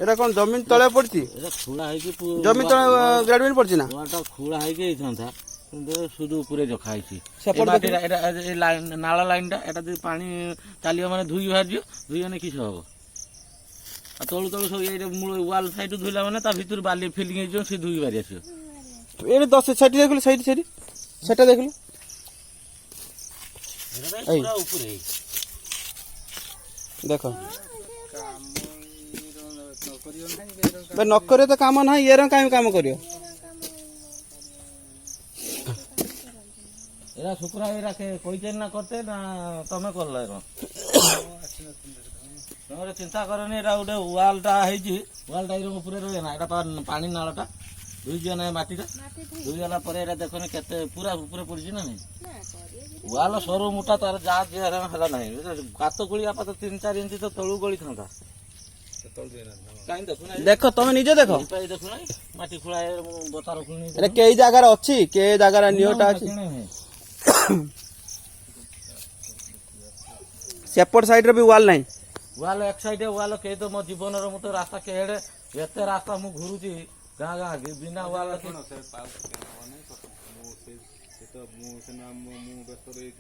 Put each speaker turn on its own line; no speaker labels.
era कौन जमीन तले पड़ती
खुला है
जमीन तले ग्रेडमेंट पड़ती ना
खुला है शुद्ध उपरे रखा है नाला लाइन टा एटा पानी चलिए माने धुई बाहर धुईने किस हम तलु तलु सब ये मूल वाल साइड धुईला माने ता भीतर बाली फिलिंग से धुई बाहर आस
ये 10 साइड देखलो साइड साइड सेटा देखलो
पूरा ऊपर
देखो बे नकरे तो काम ना ये काम काम करियो
एरा शुक्रा एरा के कोई चेन ना करते ना तमे करला एरो तमरे चिंता करनी एरा उडे वालटा हेजी वालटा इरो ऊपर रहे ना एटा पानी नालाटा दुई जन माटीटा दुई वाला पर एरा देखने केते पूरा ऊपर पड़जी ना नहीं वाल सरो मोटा तार जा जे हला नहीं गात गोली आपा तो 3-4 इंच तो तळु गोली थांता
देखो तुम निजे देखो
देखु ना माटी खुला बता रखुनी
अरे कई जगह अच्छी के जगह नियोटा अच्छी सेपट साइड रे भी वाल नहीं
वाल एक साइड वाल के तो मो जीवन रो मतो रास्ता केड़े एते रास्ता मु घुरुची गां गां बिना वाल के मु से नाम मु व्यस्त रही